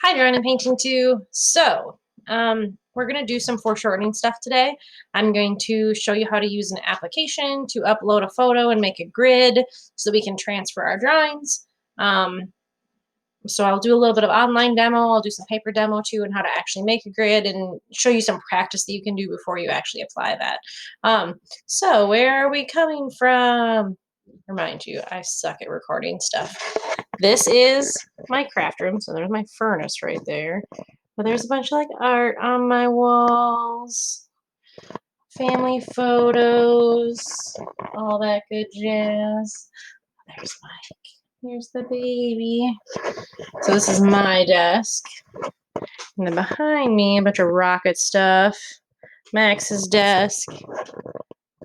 Hi, Drawing and Painting too. We're going to do some foreshortening stuff today. I'm going to show you how to use an application to upload a photo and make a grid so we can transfer our drawings. So I'll do a little bit of online demo. I'll do some paper demo too and how to actually make a grid and show you some practice that you can do before you actually apply that. So where are we coming from? Remind you, I suck at recording stuff. This is my craft room, so there's my furnace right there. But there's a bunch of like art on my walls, family photos, all that good jazz. There's Mike. Here's the baby. So this is my desk. And then behind me, a bunch of rocket stuff. Max's desk.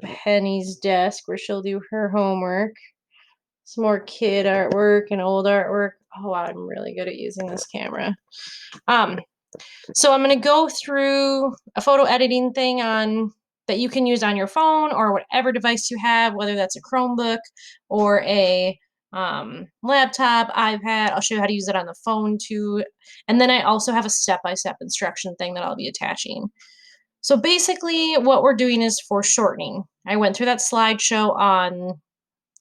Penny's desk where she'll do her homework. Some more kid artwork and old artwork. Oh, wow, I'm really good at using this camera. So I'm going to go through a photo editing thing that you can use on your phone or whatever device you have, whether that's a Chromebook or a laptop, iPad. I'll show you how to use it on the phone too. And then I also have a step-by-step instruction thing that I'll be attaching. So basically what we're doing is foreshortening. I went through that slideshow on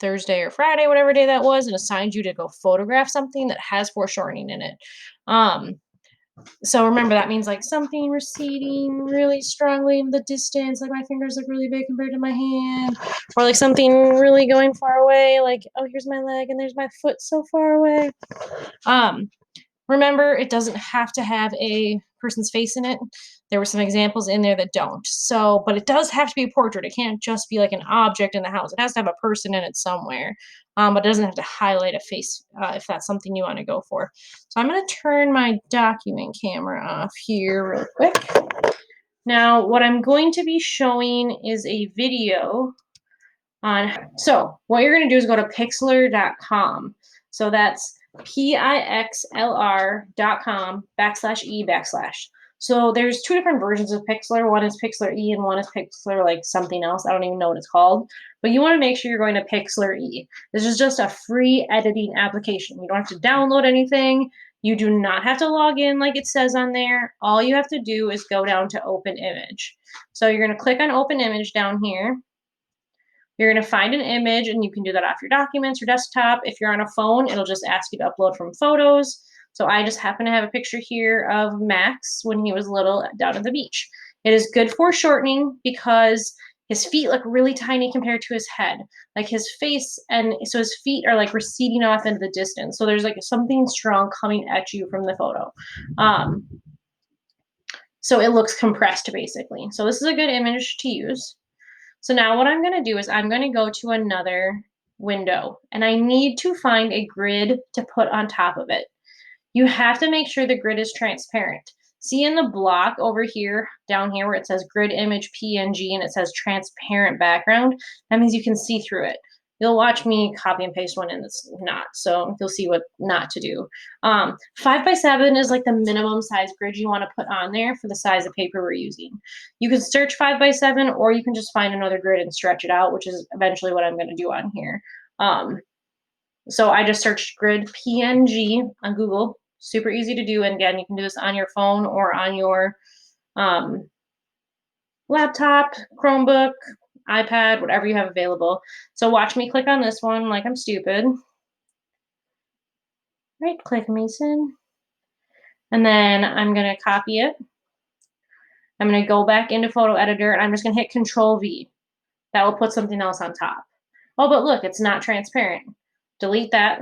Thursday or Friday, whatever day that was, and assigned you to go photograph something that has foreshortening in it. So remember, that means like something receding really strongly in the distance, like my fingers look really big compared to my hand, or like something really going far away, like, oh, here's my leg and there's my foot so far away. Remember, it doesn't have to have a person's face in it. There were some examples in there that don't. So, but it does have to be a portrait. It can't just be like an object in the house. It has to have a person in it somewhere. But it doesn't have to highlight a face if that's something you want to go for. So I'm going to turn my document camera off here real quick. Now, what I'm going to be showing is a video on. So what you're going to do is go to pixlr.com. So that's pixlr.com/e/. So there's two different versions of Pixlr. One is Pixlr E and one is Pixlr like something else. I don't even know what it's called. But you want to make sure you're going to Pixlr E. This is just a free editing application. You don't have to download anything. You do not have to log in like it says on there. All you have to do is go down to Open Image. So you're going to click on Open Image down here. You're going to find an image, and you can do that off your documents, your desktop. If you're on a phone, it'll just ask you to upload from photos. So I just happen to have a picture here of Max when he was little down at the beach. It is good for shortening because his feet look really tiny compared to his head. Like his face, and so his feet are like receding off into the distance. So there's like something strong coming at you from the photo. So it looks compressed basically. So this is a good image to use. So now what I'm going to do is I'm going to go to another window and I need to find a grid to put on top of it. You have to make sure the grid is transparent. See in the block over here, down here where it says grid image PNG and it says transparent background, that means you can see through it. You'll watch me copy and paste one and it's not, so you'll see what not to do. 5x7 is like the minimum size grid you want to put on there for the size of paper we're using. You can search 5x7 or you can just find another grid and stretch it out, which is eventually what I'm going to do on here. So I just searched grid PNG on Google. Super easy to do. And again, you can do this on your phone or on your laptop, Chromebook, iPad, whatever you have available. So watch me click on this one like I'm stupid. Right click, Mason. And then I'm going to copy it. I'm going to go back into Photo Editor and I'm just going to hit Control V. That will put something else on top. Oh, but look, it's not transparent. Delete that.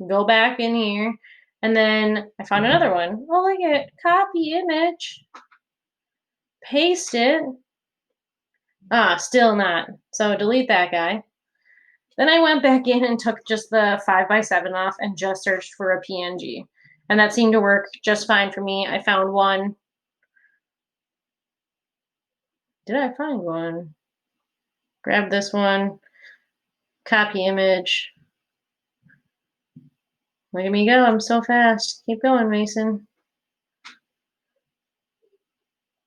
Go back in here. And then I found another one. Oh, look at it. Copy image. Paste it. Ah, still not. So delete that guy. Then I went back in and took just the 5x7 off and just searched for a PNG. And that seemed to work just fine for me. I found one. Did I find one? Grab this one. Copy image. Look at me go. I'm so fast. Keep going, Mason.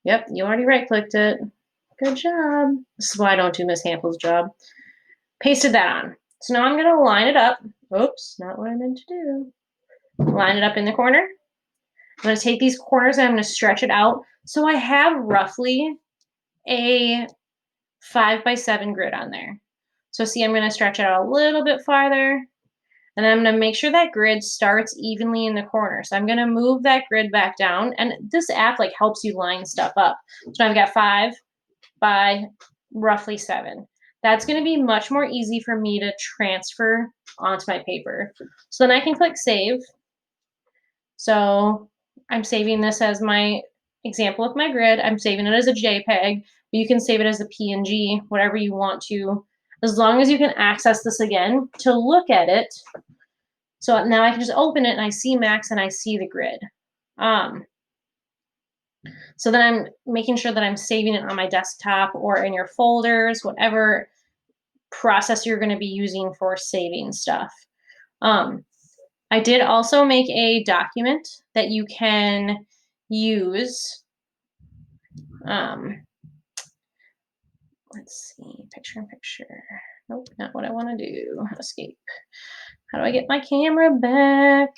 Yep, you already right-clicked it. Good job. This is why I don't do Miss Hample's job. Pasted that on. So now I'm going to line it up. Oops, not what I meant to do. Line it up in the corner. I'm going to take these corners and I'm going to stretch it out. So I have roughly a 5x7 grid on there. So see, I'm going to stretch it out a little bit farther. And then I'm going to make sure that grid starts evenly in the corner. So I'm going to move that grid back down. And this app like helps you line stuff up. So I've got 5 by roughly 7. That's going to be much more easy for me to transfer onto my paper. So then I can click save. So I'm saving this as my example of my grid. I'm saving it as a JPEG, but you can save it as a PNG, whatever you want to, as long as you can access this again to look at it. So now I can just open it and I see Max and I see the grid. So then I'm making sure that I'm saving it on my desktop or in your folders, whatever process you're going to be using for saving stuff. I did also make a document that you can use. Let's see, picture in picture. Nope, not what I want to do. Escape. How do I get my camera back?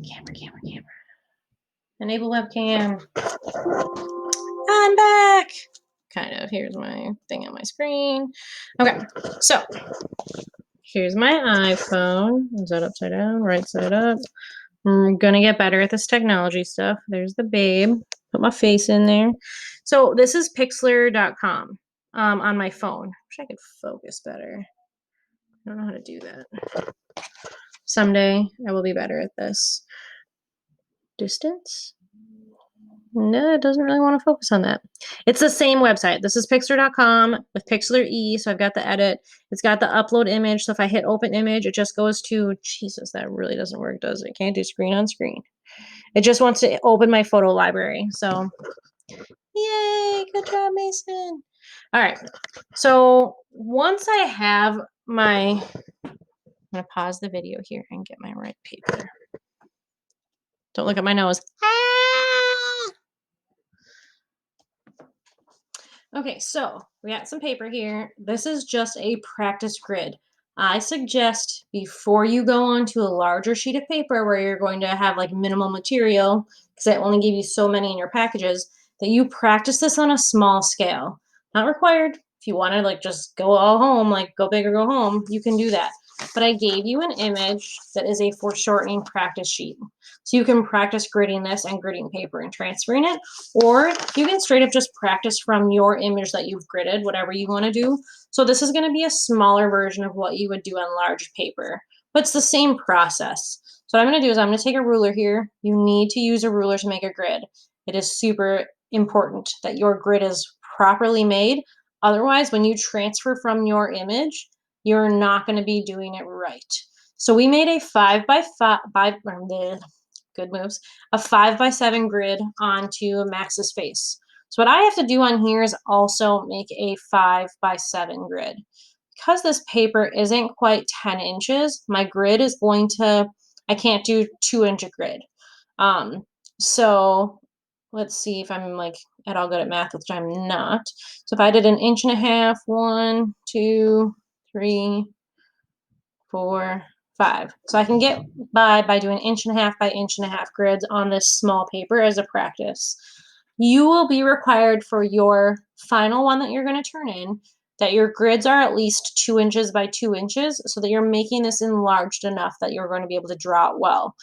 Camera. Enable webcam. I'm back. Kind of. Here's my thing on my screen. Okay, so here's my iPhone. Is that upside down? Right side up. I'm gonna get better at this technology stuff. There's the babe. Put my face in there. So this is Pixlr.com on my phone. Wish I could focus better. I don't know how to do that. Someday I will be better at this. Distance? No, it doesn't really want to focus on that. It's the same website. This is Pixlr.com with Pixlr E. So I've got the edit. It's got the upload image. So if I hit open image, it just goes to, Jesus, that really doesn't work, does it? Can't do screen on screen. It just wants to open my photo library. So yay, good job, Mason. All right. So once I have my, I'm going to pause the video here and get my right paper. Don't look at my nose. Okay, so we got some paper here. This is just a practice grid. I suggest before you go on to a larger sheet of paper where you're going to have like minimal material, because I only give you so many in your packages, that you practice this on a small scale. Not required. If you want to like just go all home, like go big or go home, you can do that. But I gave you an image that is a foreshortening practice sheet. So you can practice gridding this and gridding paper and transferring it, or you can straight up just practice from your image that you've gridded, whatever you want to do. So this is going to be a smaller version of what you would do on large paper, but it's the same process. So what I'm going to do is I'm going to take a ruler here. You need to use a ruler to make a grid. It is super important that your grid is properly made. Otherwise, when you transfer from your image, you're not going to be doing it right. So we made a 5x5 good moves, a 5x7 grid onto Max's face. So what I have to do on here is also make a 5x7 grid. Because this paper isn't quite 10 inches, my grid is going to, I can't do 2-inch grid. So let's see if I'm like at all good at math, which I'm not. So if I did 1.5 inches, 1, 2, 3, 4, 5. So I can get by doing 1.5 inches by 1.5 inches grids on this small paper as a practice. You will be required for your final one that you're going to turn in that your grids are at least 2 inches by 2 inches so that you're making this enlarged enough that you're going to be able to draw it well.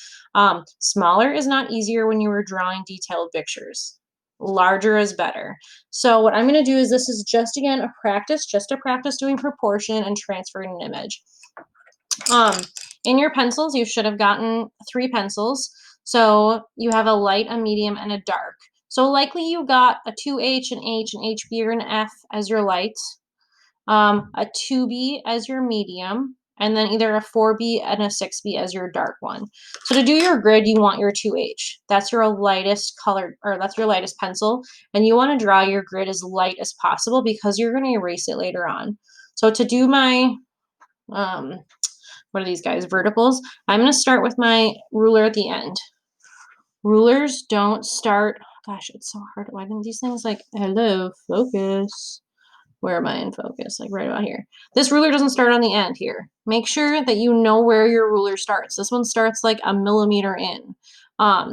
Smaller is not easier when you were drawing detailed pictures. Larger is better. So what I'm going to do is this is just, again, a practice, just to practice doing proportion and transferring an image. In your pencils, you should have gotten 3 pencils. So you have a light, a medium, and a dark. So likely you got a 2H, an H, an HB, or an F as your light, a 2B as your medium, and then either a 4B and a 6B as your dark one. So to do your grid, you want your 2H. That's your lightest color, or that's your lightest pencil, and you want to draw your grid as light as possible because you're going to erase it later on. So to do my what are these guys, verticals? I'm going to start with my ruler at the end. Rulers don't start, gosh, it's so hard. Why didn't these things like, hello, focus. Where am I in focus? Like right about here. This ruler doesn't start on the end here. Make sure that you know where your ruler starts. This one starts like a millimeter in.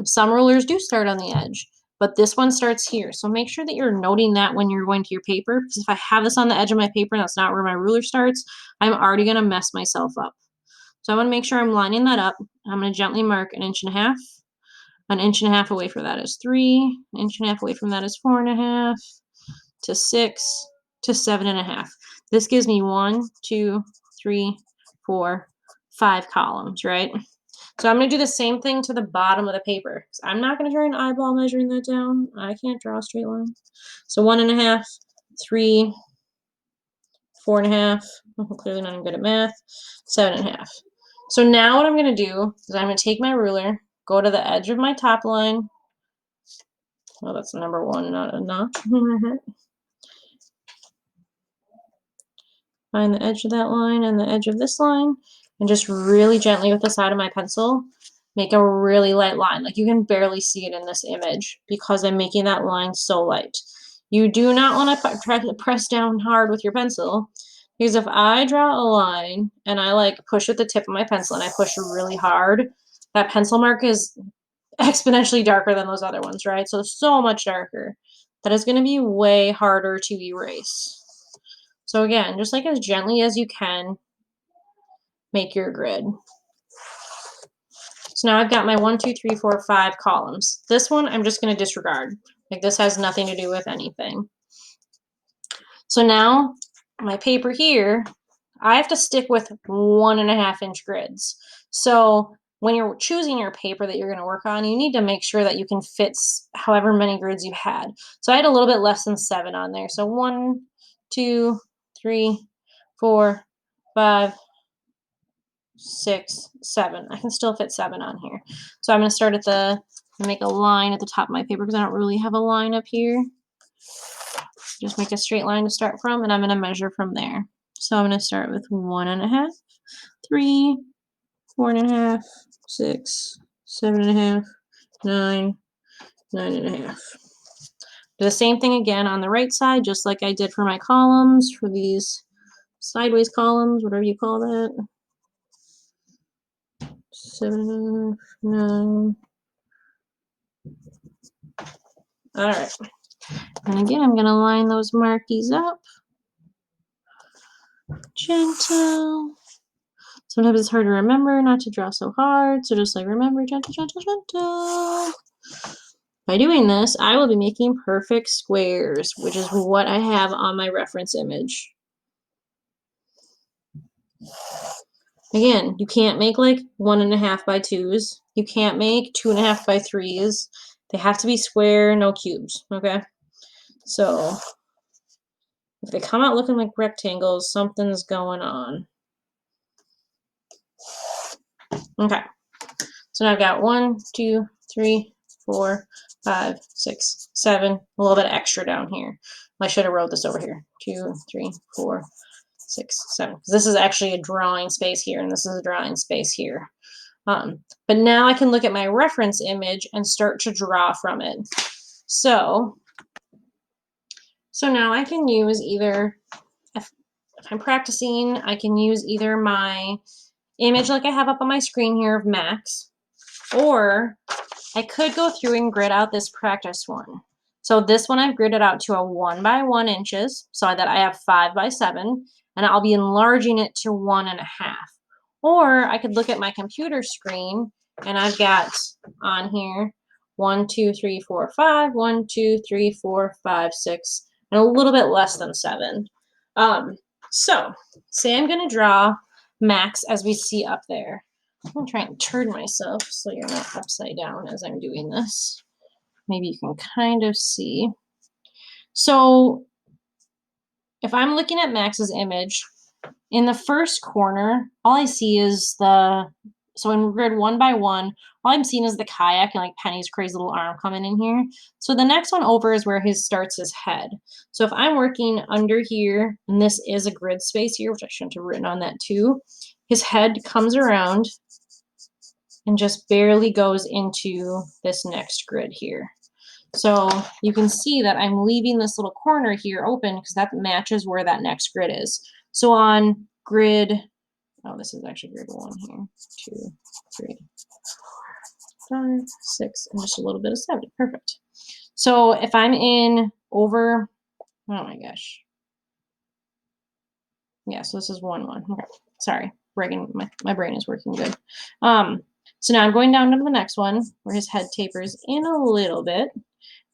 Some rulers do start on the edge, but this one starts here. So make sure that you're noting that when you're going to your paper, because if I have this on the edge of my paper and that's not where my ruler starts, I'm already going to mess myself up. So I want to make sure I'm lining that up. I'm going to gently mark 1.5 inches. 1.5 inches away from that is 3. 1.5 inches away from that is 4.5 to 6 to 7.5. This gives me 1, 2, 3, 4, 5 columns, right? So I'm going to do the same thing to the bottom of the paper. I'm not going to try an eyeball measuring that down. I can't draw a straight line. So 1.5, 3, 4.5. I'm clearly not good at math. 7.5. So now what I'm going to do is I'm going to take my ruler, go to the edge of my top line. Well, that's number 1, not enough. Find the edge of that line and the edge of this line, and just really gently with the side of my pencil, make a really light line. Like you can barely see it in this image because I'm making that line so light. You do not want to try to press down hard with your pencil, because if I draw a line and I like push with the tip of my pencil and I push really hard, that pencil mark is exponentially darker than those other ones, right? So much darker. That is going to be way harder to erase. So again, just like as gently as you can, make your grid. So now I've got my 1, 2, 3, 4, 5 columns. This one I'm just going to disregard. Like this has nothing to do with anything. So now my paper here, I have to stick with 1.5 inch grids. So when you're choosing your paper that you're going to work on, you need to make sure that you can fit however many grids you had. So I had a little bit less than 7 on there. So 1, 2, 3, 4, 5, 6, 7. I can still fit 7 on here. So I'm going to start at make a line at the top of my paper because I don't really have a line up here. Just make a straight line to start from, and I'm going to measure from there. So I'm going to start with 1.5, 3, 4.5, 6, 7.5, 9, 9.5. Do the same thing again on the right side, just like I did for my columns, for these sideways columns, whatever you call that. 7, 9. All right. And again, I'm going to line those markies up. Gentle. Sometimes it's hard to remember not to draw so hard. So just like remember, gentle, gentle, gentle. By doing this, I will be making perfect squares, which is what I have on my reference image. Again, you can't make like 1.5 by 2s. You can't make 2.5 by 3s. They have to be square, no cubes, okay? So if they come out looking like rectangles, something's going on. Okay. So now I've got 1, 2, 3, 4, 5, 6, 7, a little bit extra down here. I should have wrote this over here. 2, 3, 4, 6, 7. This is actually a drawing space here, and this is a drawing space here. But now I can look at my reference image and start to draw from it. So now I can use either, if I'm practicing, I can use either my image like I have up on my screen here of Max, or I could go through and grid out this practice one. So this one I've gridded out to a 1 by 1 inches so that I have 5 by 7, and I'll be enlarging it to 1.5. Or I could look at my computer screen and I've got on here 1, 2, 3, 4, 5, 1, 2, 3, 4, 5, 6, and a little bit less than 7. So say I'm going to draw Max as we see up there. I'm going to try and turn myself so you're not upside down as I'm doing this. Maybe you can kind of see. So if I'm looking at Max's image, in the first corner, all I see is so in grid 1 by 1, all I'm seeing is the kayak and like Penny's crazy little arm coming in here. So the next one over is where starts his head. So if I'm working under here, and this is a grid space here, which I shouldn't have written on that too, his head comes around and just barely goes into this next grid here. So you can see that I'm leaving this little corner here open because that matches where that next grid is. So on grid, oh, this is actually grid 1 here, 2, 3, 5, 6, and just a little bit of 7. Perfect. So if I'm in over, oh my gosh. Yeah, so this is 1, 1. Okay. Sorry, my brain is working good. So now I'm going down to the next one where his head tapers in a little bit,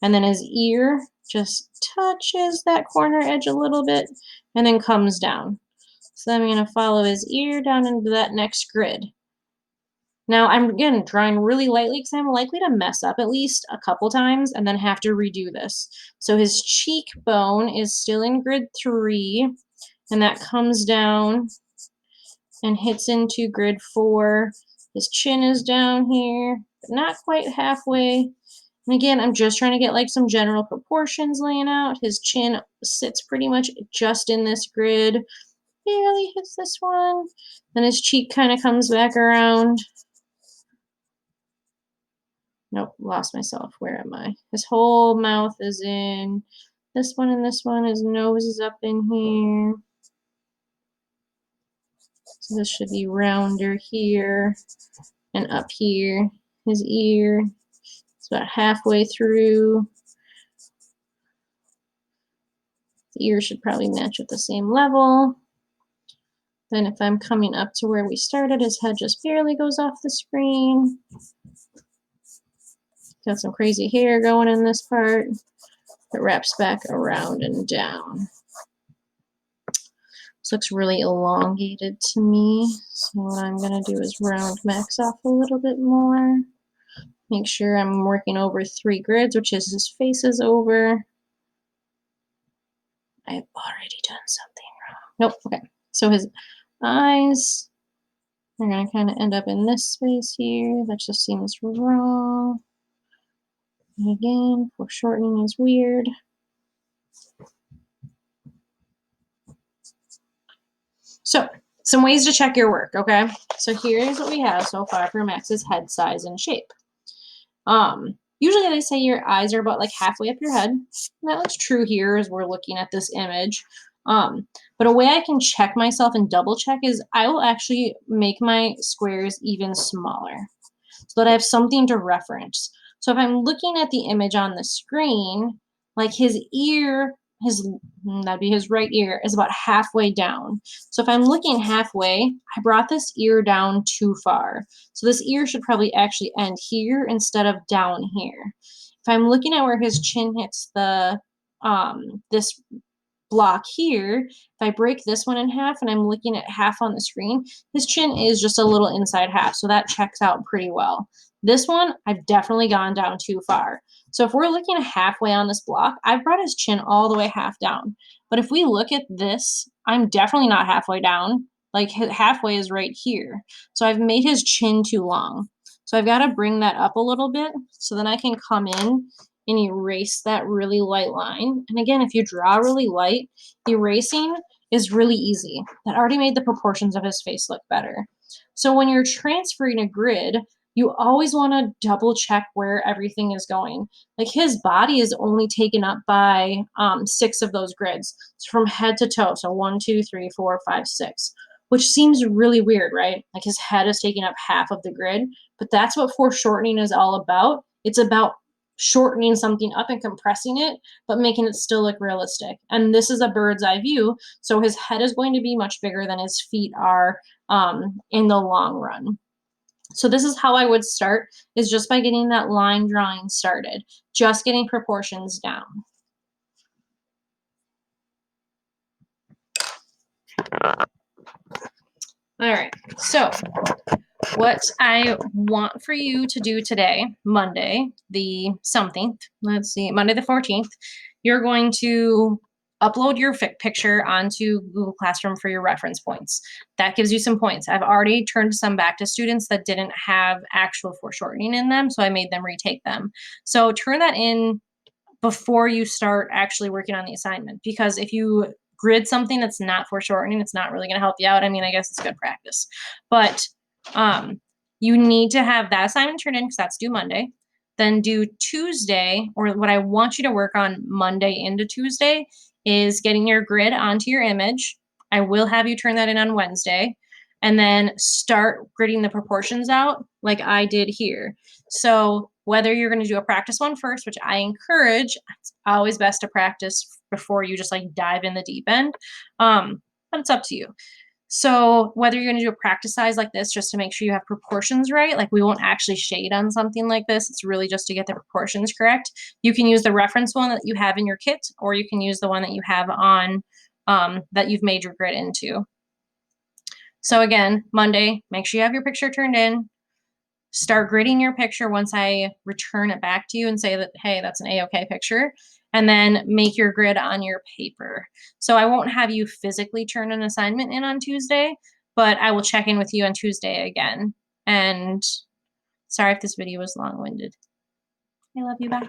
and then his ear just touches that corner edge a little bit and then comes down. So I'm going to follow his ear down into that next grid. Now I'm, again, drawing really lightly because I'm likely to mess up at least a couple times and then have to redo this. So his cheekbone is still in grid 3, and that comes down and hits into grid 4. His chin is down here, but not quite halfway. And again, I'm just trying to get like some general proportions laying out. His chin sits pretty much just in this grid. Barely hits this one. Then his cheek kind of comes back around. Nope, lost myself. Where am I? His whole mouth is in this one and this one. His nose is up in here. So this should be rounder here and up here. His ear is about halfway through. The ear should probably match at the same level. Then if I'm coming up to where we started, his head just barely goes off the screen. Got some crazy hair going in this part. It wraps back around and down. This looks really elongated to me. So what I'm going to do is round Max off a little bit more. Make sure I'm working over 3 grids, which is his face is over. I've already done something wrong. Nope, okay. So his eyes are going to kind of end up in this space here. That just seems wrong. And again, foreshortening is weird. So, some ways to check your work, okay? So here's what we have so far for Max's head size and shape. Usually they say your eyes are about like halfway up your head. And that looks true here as we're looking at this image. But a way I can check myself and double check is I will actually make my squares even smaller so that I have something to reference. So if I'm looking at the image on the screen, like his ear, that'd be his right ear, is about halfway down. So if I'm looking halfway, I brought this ear down too far. So this ear should probably actually end here instead of down here. If I'm looking at where his chin hits the this block here, if I break this one in half and I'm looking at half on the screen, his chin is just a little inside half, so that checks out pretty well. This one, I've definitely gone down too far. So if we're looking halfway on this block, I've brought his chin all the way half down. But if we look at this, I'm definitely not halfway down. Like halfway is right here. So I've made his chin too long. So I've got to bring that up a little bit so then I can come in and erase that really light line. And again, if you draw really light, erasing is really easy. That already made the proportions of his face look better. So when you're transferring a grid, you always want to double check where everything is going. Like his body is only taken up by 6 of those grids. So from head to toe. So 1, 2, 3, 4, 5, 6, which seems really weird, right? Like his head is taking up half of the grid, but that's what foreshortening is all about. It's about shortening something up and compressing it, but making it still look realistic. And this is a bird's eye view, so his head is going to be much bigger than his feet are in the long run. So this is how I would start, is just by getting that line drawing started, just getting proportions down. All right, so what I want for you to do today, Monday, the something, let's see, Monday the 14th, you're going to upload your picture onto Google Classroom for your reference points. That gives you some points. I've already turned some back to students that didn't have actual foreshortening in them, so I made them retake them. So turn that in before you start actually working on the assignment, because if you grid something that's not foreshortening, it's not really going to help you out. I mean, I guess it's good practice, but you need to have that assignment turned in because that's due Monday. Then do Tuesday, or what I want you to work on Monday into Tuesday, is getting your grid onto your image. I will have you turn that in on Wednesday, and then start gridding the proportions out like I did here. So whether you're going to do a practice one first, which I encourage, it's always best to practice before you just like dive in the deep end. But it's up to you. So whether you're going to do a practice size like this just to make sure you have proportions right, like we won't actually shade on something like this. It's really just to get the proportions correct. You can use the reference one that you have in your kit, or you can use the one that you have on that you've made your grid into. So again, Monday, make sure you have your picture turned in. Start gridding your picture once I return it back to you and say that, hey, that's an A-OK picture. And then make your grid on your paper. So I won't have you physically turn an assignment in on Tuesday, but I will check in with you on Tuesday again. And sorry if this video was long-winded. I love you, bye.